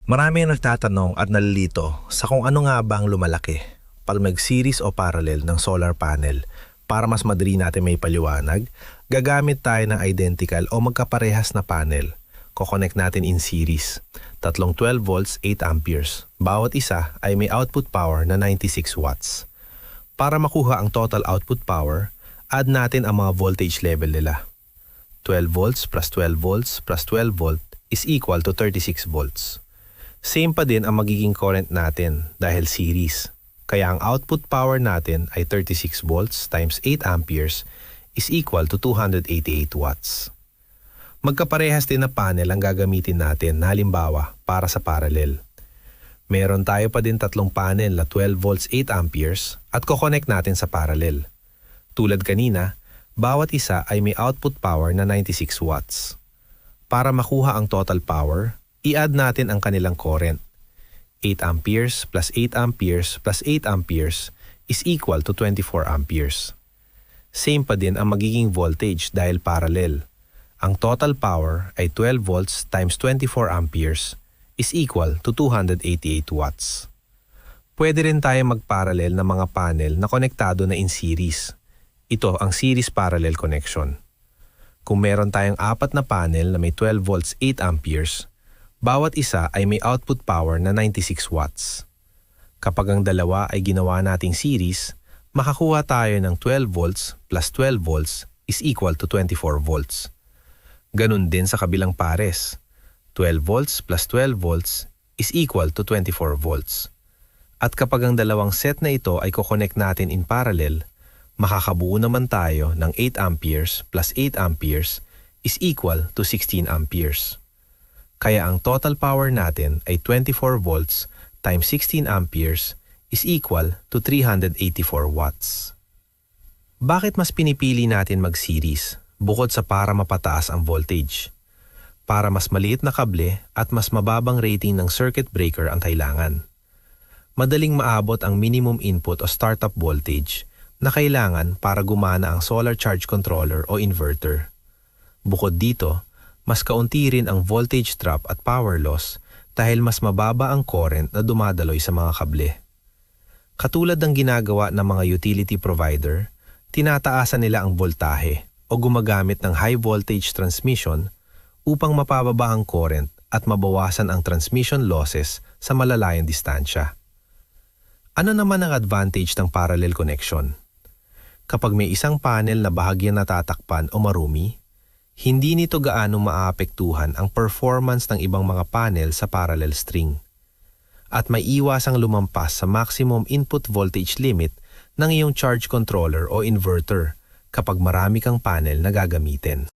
Marami ang nagtatanong at nalilito sa kung ano nga ba ang lumalaki, pag mag-series o parallel ng solar panel. Para mas madali natin may paliwanag, gagamit tayo ng identical o magkaparehas na panel. Kokonek natin in series. Tatlong 12 volts, 8 amperes. Bawat isa ay may output power na 96 watts. Para makuha ang total output power, add natin ang mga voltage level nila. 12 volts plus 12 volts plus 12 volt is equal to 36 volts. Same pa din ang magiging current natin dahil series. Kaya ang output power natin ay 36 volts times 8 amperes is equal to 288 watts. Magkaparehas din na panel ang gagamitin natin na halimbawa para sa parallel. Meron tayo pa din tatlong panel na 12 volts 8 amperes at kokonek natin sa parallel. Tulad kanina, bawat isa ay may output power na 96 watts. Para makuha ang total power, i-add natin ang kanilang current. 8 amperes plus 8 amperes plus 8 amperes is equal to 24 amperes. Same pa din ang magiging voltage dahil parallel. Ang total power ay 12 volts times 24 amperes is equal to 288 watts. Pwede rin tayo magparallel ng mga panel na konektado na in series. Ito ang series parallel connection. Kung meron tayong apat na panel na may 12 volts 8 amperes, bawat isa ay may output power na 96 watts. Kapag ang dalawa ay ginawa nating series, makakuha tayo ng 12 volts plus 12 volts is equal to 24 volts. Ganun din sa kabilang pares. 12 volts plus 12 volts is equal to 24 volts. At kapag ang dalawang set na ito ay kukonek natin in parallel, makakabuo naman tayo ng 8 amperes plus 8 amperes is equal to 16 amperes. Kaya ang total power natin ay 24 volts times 16 amperes is equal to 384 watts. Bakit mas pinipili natin mag-series bukod sa para mapataas ang voltage? Para mas maliit na kable at mas mababang rating ng circuit breaker ang kailangan. Madaling maabot ang minimum input o startup voltage na kailangan para gumana ang solar charge controller o inverter. Bukod dito, mas kaunti rin ang voltage drop at power loss dahil mas mababa ang current na dumadaloy sa mga kable. Katulad ng ginagawa ng mga utility provider, tinataasan nila ang voltahe o gumagamit ng high voltage transmission upang mapababa ang current at mabawasan ang transmission losses sa malalayang distansya. Ano naman ang advantage ng parallel connection? Kapag may isang panel na bahagyang natatakpan o marumi, hindi nito gaano maapektuhan ang performance ng ibang mga panel sa parallel string. At may iwasang lumampas sa maximum input voltage limit ng iyong charge controller o inverter kapag marami kang panel na gagamitin.